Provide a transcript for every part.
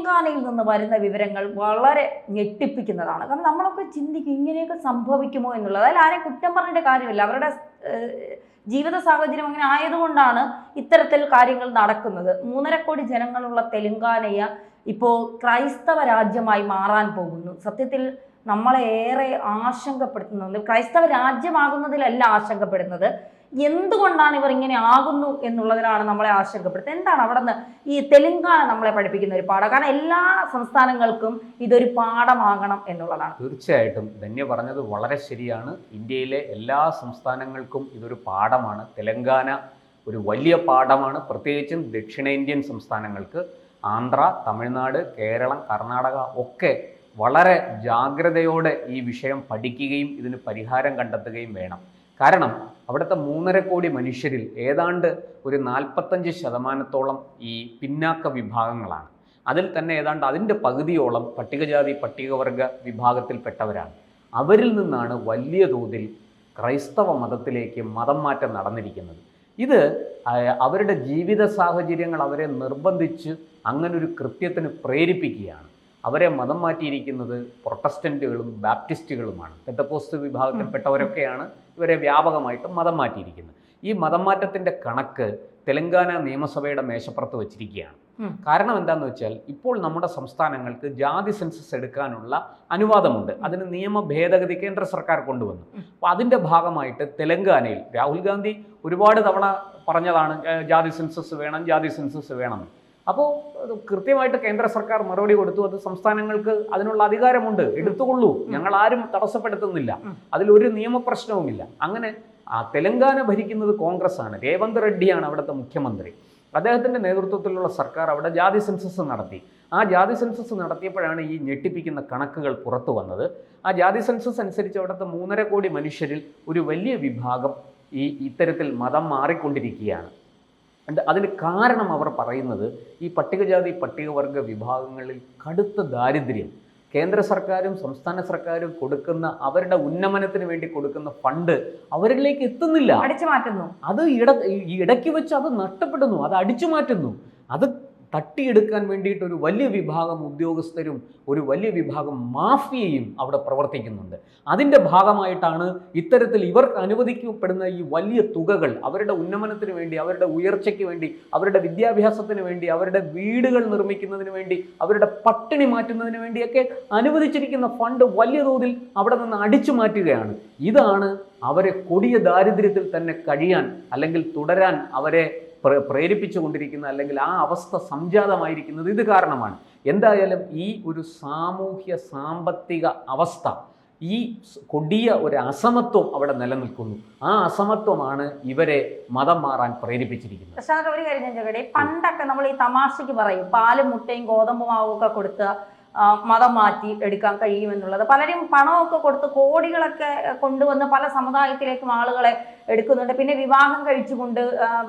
തെലങ്കാനയിൽ നിന്ന് വരുന്ന വിവരങ്ങൾ വളരെ ഞെട്ടിപ്പിക്കുന്നതാണ്. കാരണം നമ്മളൊക്കെ ചിന്തിക്കും ഇങ്ങനെയൊക്കെ സംഭവിക്കുമോ എന്നുള്ളത്. അതിൽ ആരെയും കുറ്റം പറഞ്ഞിട്ട് കാര്യമില്ല. അവരുടെ ജീവിത സാഹചര്യം അങ്ങനെ ആയതുകൊണ്ടാണ് ഇത്തരത്തിൽ കാര്യങ്ങൾ നടക്കുന്നത്. 3.5 കോടി ജനങ്ങളുള്ള തെലങ്കാനയെ ഇപ്പോൾ ക്രൈസ്തവ രാജ്യമായി മാറാൻ പോകുന്നു. സത്യത്തിൽ നമ്മളെ ഏറെ ആശങ്കപ്പെടുത്തുന്നത് ക്രൈസ്തവ രാജ്യമാകുന്നതിലല്ല ആശങ്കപ്പെടുന്നത്, എന്തുകൊണ്ടാണ് ഇവർ ഇങ്ങനെ ആകുന്നു എന്നുള്ളതിനാണ് നമ്മളെ ആശങ്കപ്പെടുത്തുന്നത്. എന്താണ് അവിടെ നിന്ന് ഈ തെലങ്കാന നമ്മളെ പഠിപ്പിക്കുന്ന ഒരു പാഠം? കാരണം എല്ലാ സംസ്ഥാനങ്ങൾക്കും ഇതൊരു പാഠമാകണം എന്നുള്ളതാണ്. തീർച്ചയായിട്ടും ധന്യ പറഞ്ഞത് വളരെ ശരിയാണ്. ഇന്ത്യയിലെ എല്ലാ സംസ്ഥാനങ്ങൾക്കും ഇതൊരു പാഠമാണ്. തെലങ്കാന ഒരു വലിയ പാഠമാണ്, പ്രത്യേകിച്ചും ദക്ഷിണേന്ത്യൻ സംസ്ഥാനങ്ങൾക്ക്. ആന്ധ്ര, തമിഴ്നാട്, കേരളം, കർണാടക ഒക്കെ വളരെ ജാഗ്രതയോടെ ഈ വിഷയം പഠിക്കുകയും ഇതിന് പരിഹാരം കണ്ടെത്തുകയും വേണം. കാരണം അവിടുത്തെ 3.5 കോടി മനുഷ്യരിൽ ഏതാണ്ട് ഒരു 45% ഈ പിന്നാക്ക വിഭാഗങ്ങളാണ്. അതിൽ തന്നെ ഏതാണ്ട് അതിൻ്റെ പകുതിയോളം പട്ടികജാതി പട്ടികവർഗ വിഭാഗത്തിൽപ്പെട്ടവരാണ്. അവരിൽ നിന്നാണ് വലിയ തോതിൽ ക്രൈസ്തവ മതത്തിലേക്ക് മതം മാറ്റം നടന്നിരിക്കുന്നത്. ഇത് അവരുടെ ജീവിത സാഹചര്യങ്ങൾ അവരെ നിർബന്ധിച്ച് അങ്ങനൊരു കൃത്യത്തിന് പ്രേരിപ്പിക്കുകയാണ്. അവരെ മതം മാറ്റിയിരിക്കുന്നത് പ്രൊട്ടസ്റ്റൻറ്റുകളും ബാപ്റ്റിസ്റ്റുകളുമാണ്. പെന്തക്കോസ്ത് വിഭാഗത്തിൽപ്പെട്ടവരൊക്കെയാണ് ഇവരെ വ്യാപകമായിട്ട് മതം മാറ്റിയിരിക്കുന്നത്. ഈ മതം മാറ്റത്തിൻ്റെ കണക്ക് തെലങ്കാന നിയമസഭയുടെ മേശപ്പുറത്ത് വെച്ചിരിക്കുകയാണ്. കാരണം എന്താണെന്ന് വെച്ചാൽ ഇപ്പോൾ നമ്മുടെ സംസ്ഥാനങ്ങൾക്ക് ജാതി സെൻസസ് എടുക്കാനുള്ള അനുവാദമുണ്ട്. അതിന് നിയമ ഭേദഗതി കേന്ദ്ര സർക്കാർ കൊണ്ടുവന്നു. അപ്പോൾ അതിൻ്റെ ഭാഗമായിട്ട് തെലങ്കാനയിൽ രാഹുൽ ഗാന്ധി ഒരുപാട് തവണ പറഞ്ഞതാണ് ജാതി സെൻസസ് വേണം, ജാതി സെൻസസ് വേണം. അപ്പോൾ കൃത്യമായിട്ട് കേന്ദ്ര സർക്കാർ മറുപടി കൊടുത്തു. അത് സംസ്ഥാനങ്ങൾക്ക് അതിനുള്ള അധികാരമുണ്ട്, എടുത്തുകൊള്ളൂ, ഞങ്ങൾ ആരും തടസ്സപ്പെടുത്തുന്നില്ല, അതിലൊരു നിയമപ്രശ്നവുമില്ല. അങ്ങനെ തെലങ്കാന ഭരിക്കുന്നത് കോൺഗ്രസ് ആണ്. രേവന്ത് റെഡ്ഡിയാണ് അവിടുത്തെ മുഖ്യമന്ത്രി. അദ്ദേഹത്തിൻ്റെ നേതൃത്വത്തിലുള്ള സർക്കാർ അവിടെ ജാതി സെൻസസ് നടത്തി. ആ ജാതി സെൻസസ് നടത്തിയപ്പോഴാണ് ഈ ഞെട്ടിപ്പിക്കുന്ന കണക്കുകൾ പുറത്തു വന്നത്. ആ ജാതി സെൻസസ് അനുസരിച്ച് അവിടുത്തെ 3.5 കോടി മനുഷ്യരിൽ ഒരു വലിയ വിഭാഗം ഇത്തരത്തിൽ മതം മാറിക്കൊണ്ടിരിക്കുകയാണ്. അതിന് കാരണം അവർ പറയുന്നത് ഈ പട്ടികജാതി പട്ടികവർഗ വിഭാഗങ്ങളിൽ കടുത്ത ദാരിദ്ര്യം, കേന്ദ്ര സർക്കാരും സംസ്ഥാന സർക്കാരും കൊടുക്കുന്ന അവരുടെ ഉന്നമനത്തിന് വേണ്ടി കൊടുക്കുന്ന ഫണ്ട് അവരിലേക്ക് എത്തുന്നില്ല, അടിച്ചു മാറ്റുന്നു. അത് ഇടയ്ക്ക് വെച്ച് അത് നഷ്ടപ്പെടുന്നു, അത് അടിച്ചു മാറ്റുന്നു. അത് തട്ടിയെടുക്കാൻ വേണ്ടിയിട്ട് ഒരു വലിയ വിഭാഗം ഉദ്യോഗസ്ഥരും ഒരു വലിയ വിഭാഗം മാഫിയയും അവിടെ പ്രവർത്തിക്കുന്നുണ്ട്. അതിൻ്റെ ഭാഗമായിട്ടാണ് ഇത്തരത്തിൽ ഇവർക്ക് അനുവദിക്കപ്പെടുന്ന ഈ വലിയ തുകകൾ അവരുടെ ഉന്നമനത്തിന് വേണ്ടി, അവരുടെ ഉയർച്ചയ്ക്ക് വേണ്ടി, അവരുടെ വിദ്യാഭ്യാസത്തിന് വേണ്ടി, അവരുടെ വീടുകൾ നിർമ്മിക്കുന്നതിന് വേണ്ടി, അവരുടെ പട്ടിണി മാറ്റുന്നതിന് വേണ്ടിയൊക്കെ അനുവദിച്ചിരിക്കുന്ന ഫണ്ട് വലിയ തോതിൽ അവിടെ നിന്ന് അടിച്ചു മാറ്റുകയാണ്. ഇതാണ് അവരെ കൊടിയ ദാരിദ്ര്യത്തിൽ തന്നെ കഴിയാൻ അല്ലെങ്കിൽ തുടരാൻ അവരെ പ്രേരിപ്പിച്ചുകൊണ്ടിരിക്കുന്ന, അല്ലെങ്കിൽ ആ അവസ്ഥ സംജാതമായിരിക്കുന്നത് ഇത് കാരണമാണ്. എന്തായാലും ഈ ഒരു സാമൂഹ്യ സാമ്പത്തിക അവസ്ഥ, ഈ കൊടിയ ഒരു അസമത്വം അവിടെ നിലനിൽക്കുന്നു. ആ അസമത്വമാണ് ഇവരെ മതം മാറാൻ പ്രേരിപ്പിച്ചിരിക്കുന്നത്. ഒരു കാര്യം ഞാൻ ചോദിക്കട്ടെ, പണ്ടൊക്കെ നമ്മൾ ഈ തമാശയ്ക്ക് പറയും പാലും മുട്ടയും ഗോതമ്പ് മാവും ഒക്കെ കൊടുത്ത് മതം മാറ്റി എടുക്കാൻ കഴിയുമെന്നുള്ളത്. പലരും പണമൊക്കെ കൊടുത്ത് കോടികളൊക്കെ കൊണ്ടുവന്ന് പല സമുദായത്തിലേക്കും ആളുകളെ എടുക്കുന്നുണ്ട്. പിന്നെ വിവാഹം കഴിച്ചുകൊണ്ട്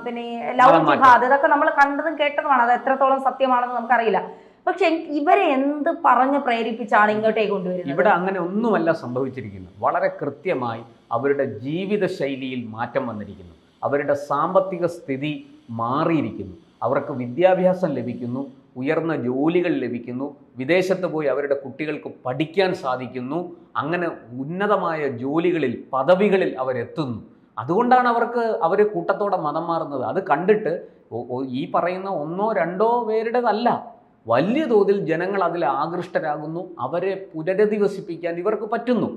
പിന്നെ ലവ് ജിഹാദ്, ഇതൊക്കെ നമ്മൾ കണ്ടതും കേട്ടതുമാണ്. അത് എത്രത്തോളം സത്യമാണെന്ന് നമുക്കറിയില്ല. പക്ഷെ ഇവരെ എന്ത് പറഞ്ഞ് പ്രേരിപ്പിച്ചാണ് ഇങ്ങോട്ടേക്ക് കൊണ്ടുവരുന്നത്? ഇവിടെ അങ്ങനെ ഒന്നുമല്ല സംഭവിച്ചിരിക്കുന്നത്. വളരെ കൃത്യമായി അവരുടെ ജീവിത ശൈലിയിൽ മാറ്റം വന്നിരിക്കുന്നു. അവരുടെ സാമ്പത്തിക സ്ഥിതി മാറിയിരിക്കുന്നു. അവർക്ക് വിദ്യാഭ്യാസം ലഭിക്കുന്നു, ഉയർന്ന ജോലികൾ ലഭിക്കുന്നു, വിദേശത്ത് പോയി അവരുടെ കുട്ടികൾക്ക് പഠിക്കാൻ സാധിക്കുന്നു. അങ്ങനെ ഉന്നതമായ ജോലികളിൽ, പദവികളിൽ അവരെത്തുന്നു. അതുകൊണ്ടാണ് അവർ കൂട്ടത്തോടെ മതം മാറുന്നത്. അത് കണ്ടിട്ട് ഈ പറയുന്ന 1-2 പേരുടേതല്ല, വലിയ തോതിൽ ജനങ്ങൾ അതിൽ ആകൃഷ്ടരാകുന്നു. അവരെ പുനരധിവസിപ്പിക്കാൻ ഇവർക്ക് പറ്റുന്നു.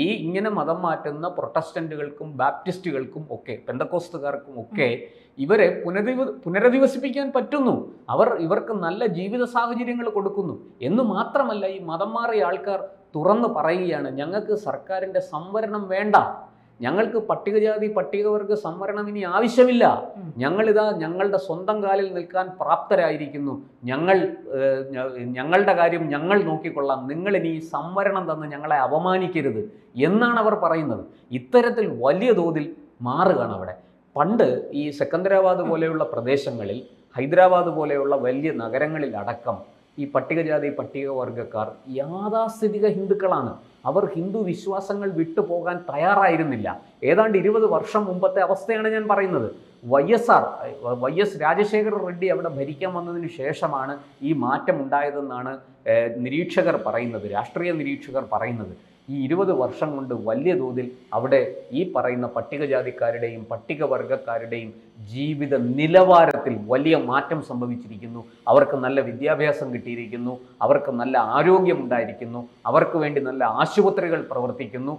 ഈ ഇങ്ങനെ മതം മാറ്റുന്ന പ്രൊട്ടസ്റ്റന്റുകൾക്കും ബാപ്റ്റിസ്റ്റുകൾക്കും ഒക്കെ, പെന്തക്കോസ്തുകാർക്കും ഒക്കെ ഇവരെ പുനരധിവസിപ്പിക്കാൻ പറ്റുന്നു. ഇവർക്ക് നല്ല ജീവിത സാഹചര്യങ്ങൾ കൊടുക്കുന്നു. എന്ന് മാത്രമല്ല, ഈ മതം മാറിയ ആൾക്കാർ തുറന്ന് പറയുകയാണ്, ഞങ്ങൾക്ക് സർക്കാരിൻ്റെ സംവരണം വേണ്ട, ഞങ്ങൾക്ക് പട്ടികജാതി പട്ടികവർഗ സംവരണം ഇനി ആവശ്യമില്ല, ഞങ്ങളുടെ സ്വന്തം കാലിൽ നിൽക്കാൻ പ്രാപ്തരായിരിക്കുന്നു, ഞങ്ങളുടെ കാര്യം ഞങ്ങൾ നോക്കിക്കൊള്ളാം, നിങ്ങളിനി ഈ സംവരണം തന്ന് ഞങ്ങളെ അപമാനിക്കരുത് എന്നാണ് അവർ പറയുന്നത്. ഇത്തരത്തിൽ വലിയ തോതിൽ മാറുകയാണ് അവിടെ. പണ്ട് ഈ സെക്കന്ദരാബാദ് പോലെയുള്ള പ്രദേശങ്ങളിൽ, ഹൈദരാബാദ് പോലെയുള്ള വലിയ നഗരങ്ങളിൽ അടക്കം ഈ പട്ടികജാതി പട്ടികവർഗക്കാർ യാഥാസ്ഥിതിക ഹിന്ദുക്കളാണ്. അവർ ഹിന്ദു വിശ്വാസങ്ങൾ വിട്ടുപോകാൻ തയ്യാറായിരുന്നില്ല. ഏതാണ്ട് 20 വർഷം മുമ്പത്തെ അവസ്ഥയാണ് ഞാൻ പറയുന്നത്. YS രാജശേഖര റെഡ്ഡി അവിടെ ഭരിക്കാൻ വന്നതിന് ശേഷമാണ് ഈ മാറ്റം ഉണ്ടായതെന്നാണ് നിരീക്ഷകർ പറയുന്നത്, രാഷ്ട്രീയ നിരീക്ഷകർ പറയുന്നത്. ഈ 20 വർഷം കൊണ്ട് വലിയ തോതിൽ അവിടെ ഈ പറയുന്ന പട്ടികജാതിക്കാരുടെയും പട്ടികവർഗക്കാരുടെയും ജീവിത നിലവാരത്തിൽ വലിയ മാറ്റം സംഭവിച്ചിരിക്കുന്നു. അവർക്ക് നല്ല വിദ്യാഭ്യാസം കിട്ടിയിരിക്കുന്നു, അവർക്ക് നല്ല ആരോഗ്യമുണ്ടായിരിക്കുന്നു, അവർക്ക് വേണ്ടി നല്ല ആശുപത്രികൾ പ്രവർത്തിക്കുന്നു.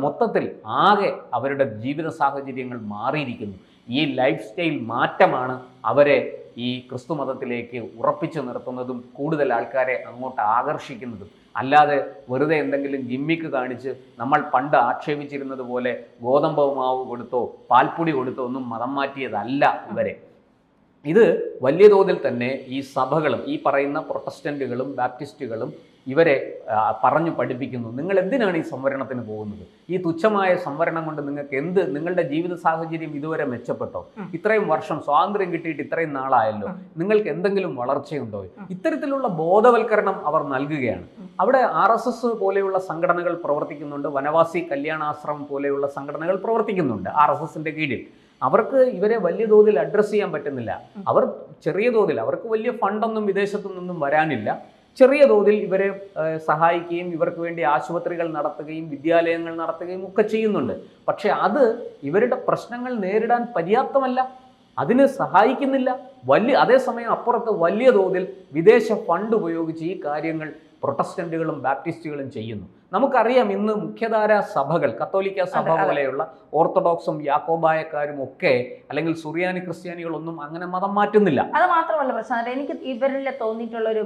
മൊത്തത്തിൽ ആകെ അവരുടെ ജീവിത സാഹചര്യങ്ങൾ മാറിയിരിക്കുന്നു. ഈ ലൈഫ് സ്റ്റൈൽ മാറ്റമാണ് അവരെ ഈ ക്രിസ്തു മതത്തിലേക്ക് ഉറപ്പിച്ചു നിർത്തുന്നതും കൂടുതൽ ആൾക്കാരെ അങ്ങോട്ട് ആകർഷിക്കുന്നതും. അല്ലാതെ വെറുതെ എന്തെങ്കിലും ഗിമ്മിക്ക് കാണിച്ച് നമ്മൾ പണ്ട് ആക്ഷേപിച്ചിരുന്നത് പോലെ ഗോതമ്പ് മാവ് കൊടുത്തോ പാൽപ്പൊടി കൊടുത്തോ ഒന്നും മതം മാറ്റിയതല്ല ഇവരെ. ഇത് വലിയ തോതിൽ തന്നെ ഈ സഭകളും ഈ പറയുന്ന പ്രൊട്ടസ്റ്റന്റുകളും ബാപ്റ്റിസ്റ്റുകളും ഇവരെ പറഞ്ഞു പഠിപ്പിക്കുന്നു. നിങ്ങൾ എന്തിനാണ് ഈ സംവരണത്തിന് പോകുന്നത്? ഈ തുച്ഛമായ സംവരണം കൊണ്ട് നിങ്ങൾക്ക് നിങ്ങളുടെ ജീവിത സാഹചര്യം ഇതുവരെ മെച്ചപ്പെട്ടോ? ഇത്രയും വർഷം സ്വാതന്ത്ര്യം കിട്ടിയിട്ട് ഇത്രയും നാളായല്ലോ, നിങ്ങൾക്ക് എന്തെങ്കിലും വളർച്ചയുണ്ടോ? ഇത്തരത്തിലുള്ള ബോധവൽക്കരണം അവർ നൽകുകയാണ്. അവിടെ RSS പോലെയുള്ള സംഘടനകൾ പ്രവർത്തിക്കുന്നുണ്ട്, വനവാസി കല്യാണാശ്രമം പോലെയുള്ള സംഘടനകൾ പ്രവർത്തിക്കുന്നുണ്ട് RSSന്റെ കീഴിൽ. അവർക്ക് ഇവരെ വലിയ തോതിൽ അഡ്രസ്സ് ചെയ്യാൻ പറ്റുന്നില്ല. അവർ ചെറിയ തോതിൽ, അവർക്ക് വലിയ ഫണ്ടൊന്നും വിദേശത്തു നിന്നും വരാനില്ല, ചെറിയ തോതിൽ ഇവരെ സഹായിക്കുകയും ഇവർക്ക് വേണ്ടി ആശുപത്രികൾ നടത്തുകയും വിദ്യാലയങ്ങൾ നടത്തുകയും ഒക്കെ ചെയ്യുന്നുണ്ട്. പക്ഷെ അത് ഇവരുടെ പ്രശ്നങ്ങൾ നേരിടാൻ പര്യാപ്തമല്ല, അതിന് സഹായിക്കുന്നില്ല. അതേസമയം അപ്പുറത്ത് വലിയ തോതിൽ വിദേശ ഫണ്ട് ഉപയോഗിച്ച് ഈ കാര്യങ്ങൾ പ്രൊട്ടസ്റ്റന്റുകളും ബാപ്റ്റിസ്റ്റുകളും ചെയ്യുന്നു. നമുക്കറിയാം, ഇന്ന് മുഖ്യധാരാ സഭകൾ, കത്തോലിക്ക സഭ പോലെയുള്ള ഓർത്തഡോക്സും യാക്കോബായക്കാരും ഒക്കെ, അല്ലെങ്കിൽ സുറിയാനി ക്രിസ്ത്യാനികളൊന്നും അങ്ങനെ മതം മാറ്റുന്നില്ല. അത് മാത്രമല്ല പ്രശ്നം, എനിക്ക് ഇവരിൽ തോന്നിയിട്ടുള്ള ഒരു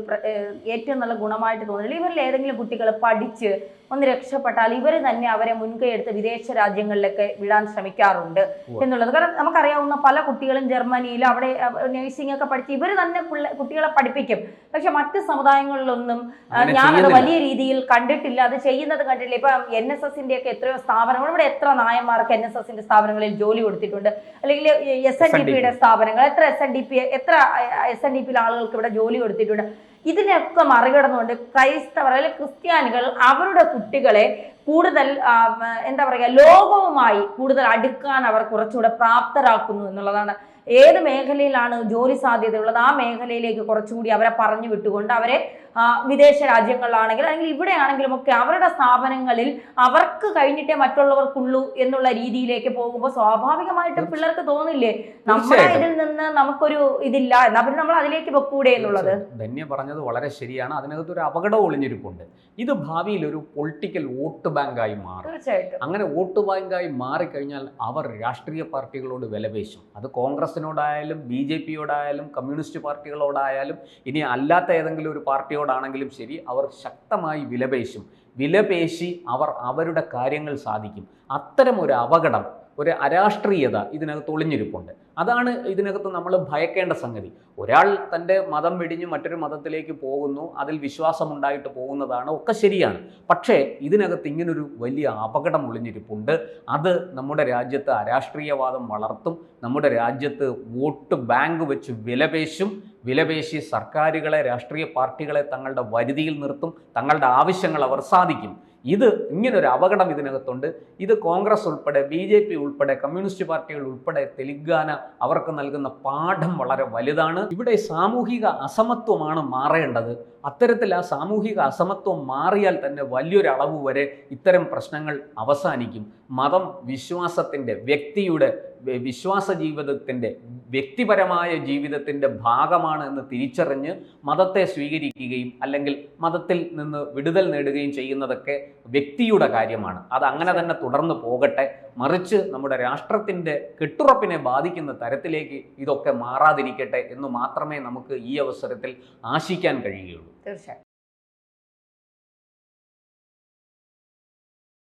ഏറ്റവും നല്ല ഗുണമായിട്ട് തോന്നില്ല, ഇവരിൽ ഏതെങ്കിലും കുട്ടികൾ പഠിച്ച് ഒന്ന് രക്ഷപ്പെട്ടാൽ ഇവർ തന്നെ അവരെ മുൻകൈ എടുത്ത് വിദേശ രാജ്യങ്ങളിലൊക്കെ വിടാൻ ശ്രമിക്കാറുണ്ട് എന്നുള്ളത്. കാരണം നമുക്കറിയാവുന്ന പല കുട്ടികളും ജർമ്മനിയിൽ അവിടെ നഴ്സിംഗ് ഒക്കെ പഠിച്ച് ഇവർ തന്നെ കുട്ടികളെ പഠിപ്പിക്കും. പക്ഷെ മറ്റ് സമുദായങ്ങളിലൊന്നും ഞാനത് വലിയ രീതിയിൽ കണ്ടിട്ടില്ല, അത് ചെയ്യുന്നത് കണ്ടിട്ടില്ല. ഇപ്പൊ NSSന്റെ ഒക്കെ എത്രയോ സ്ഥാപനങ്ങൾ, ഇവിടെ എത്ര നായന്മാർക്ക് NSSന്റെ സ്ഥാപനങ്ങളിൽ ജോലി കൊടുത്തിട്ടുണ്ട്, അല്ലെങ്കിൽ SNDPയുടെ സ്ഥാപനങ്ങൾ, എത്ര SNDPയിലെ ആളുകൾക്ക് ഇവിടെ ജോലി കൊടുത്തിട്ടുണ്ട്. ഇതിനൊക്കെ മറികടന്നുകൊണ്ട് ക്രൈസ്തവർ അല്ലെങ്കിൽ ക്രിസ്ത്യാനികൾ അവരുടെ കുട്ടികളെ കൂടുതൽ എന്താ പറയുക, ലോകവുമായി കൂടുതൽ അടുക്കാൻ അവർ കുറച്ചുകൂടെ പ്രാപ്തരാക്കുന്നു എന്നുള്ളതാണ്. ഏത് മേഖലയിലാണ് ജോലി സാധ്യതയുള്ളത് ആ മേഖലയിലേക്ക് കുറച്ചുകൂടി അവരെ പറഞ്ഞു വിട്ടുകൊണ്ട് അവരെ വിദേശ രാജ്യങ്ങളിലാണെങ്കിലും അല്ലെങ്കിൽ ഇവിടെ ആണെങ്കിലും ഒക്കെ അവരുടെ സ്ഥാപനങ്ങളിൽ അവർക്ക് കഴിഞ്ഞിട്ടേ മറ്റുള്ളവർക്കുള്ളൂ എന്നുള്ള രീതിയിലേക്ക് പോകുമ്പോൾ സ്വാഭാവികമായിട്ടും പിള്ളേർക്ക് തോന്നില്ലേ, നമ്മുടെ ഇതിൽ നിന്ന് നമുക്കൊരു ഇതില്ല, എന്നാ പിന്നെ നമ്മൾ അതിലേക്ക് വെക്കൂടെ എന്നുള്ളത്. ധന്യ പറഞ്ഞത് വളരെ ശരിയാണ്. അതിനകത്ത് ഒരു അപകടം ഒളിഞ്ഞിരിപ്പുണ്ട്. ഇത് ഭാവിയിൽ ഒരു പൊളിറ്റിക്കൽ വോട്ട് ബാങ്കായി മാറും. തീർച്ചയായിട്ടും അങ്ങനെ വോട്ട് ബാങ്കായി മാറിക്കഴിഞ്ഞാൽ അവർ രാഷ്ട്രീയ പാർട്ടികളോട് വിലപേശും. അത് കോൺഗ്രസിനോടായാലും BJPയോടായാലും കമ്മ്യൂണിസ്റ്റ് പാർട്ടികളോടായാലും ഇനി അല്ലാത്ത ഏതെങ്കിലും ഒരു പാർട്ടിയോടാണെങ്കിലും ശരി, അവർ ശക്തമായി വിലപേശി അവർ അവരുടെ കാര്യങ്ങൾ സാധിക്കും. അത്തരം ഒരു അപകടം, ഒരു അരാഷ്ട്രീയത ഇതിനകത്ത് ഒളിഞ്ഞിരിപ്പുണ്ട്. അതാണ് ഇതിനകത്ത് നമ്മൾ ഭയക്കേണ്ട സംഗതി. ഒരാൾ തൻ്റെ മതം വെടിഞ്ഞ് മറ്റൊരു മതത്തിലേക്ക് പോകുന്നു, അതിൽ വിശ്വാസമുണ്ടായിട്ട് പോകുന്നതാണ്, ഒക്കെ ശരിയാണ്. പക്ഷേ ഇതിനകത്ത് ഇങ്ങനൊരു വലിയ അപകടം ഒളിഞ്ഞിരിപ്പുണ്ട്. അത് നമ്മുടെ രാജ്യത്ത് അരാഷ്ട്രീയവാദം വളർത്തും, നമ്മുടെ രാജ്യത്ത് വോട്ട് ബാങ്ക് വെച്ച് വിലപേശി സർക്കാരുകളെ, രാഷ്ട്രീയ പാർട്ടികളെ തങ്ങളുടെ വരുതിയിൽ നിർത്തും, തങ്ങളുടെ ആവശ്യങ്ങൾ അവർ സാധിക്കും. ഇങ്ങനൊരു അപകടം ഇതിനകത്തുണ്ട്. ഇത് കോൺഗ്രസ് ഉൾപ്പെടെ BJP ഉൾപ്പെടെ കമ്മ്യൂണിസ്റ്റ് പാർട്ടികൾ ഉൾപ്പെടെ തെലങ്കാന അവർക്ക് നൽകുന്ന പാഠം വളരെ വലുതാണ്. ഇവിടെ സാമൂഹിക അസമത്വമാണ് മാറേണ്ടത്. അത്തരത്തിൽ ആ സാമൂഹിക അസമത്വം മാറിയാൽ തന്നെ വലിയൊരളവ് വരെ ഇത്തരം പ്രശ്നങ്ങൾ അവസാനിക്കും. മതം വിശ്വാസത്തിൻ്റെ, വ്യക്തിയുടെ വിശ്വാസ ജീവിതത്തിൻ്റെ, വ്യക്തിപരമായ ജീവിതത്തിൻ്റെ ഭാഗമാണ് എന്ന് തിരിച്ചറിഞ്ഞ് മതത്തെ സ്വീകരിക്കുകയും അല്ലെങ്കിൽ മതത്തിൽ നിന്ന് വിടുതൽ നേടുകയും ചെയ്യുന്നതൊക്കെ വ്യക്തിയുടെ കാര്യമാണ്. അത് അങ്ങനെ തന്നെ തുടർന്ന് പോകട്ടെ. മറിച്ച് നമ്മുടെ രാഷ്ട്രത്തിൻ്റെ കെട്ടുറപ്പിനെ ബാധിക്കുന്ന തരത്തിലേക്ക് ഇതൊക്കെ മാറാതിരിക്കട്ടെ എന്ന് മാത്രമേ നമുക്ക് ഈ അവസരത്തിൽ ആശിക്കാൻ കഴിയുകയുള്ളൂ. തീർച്ചയായും.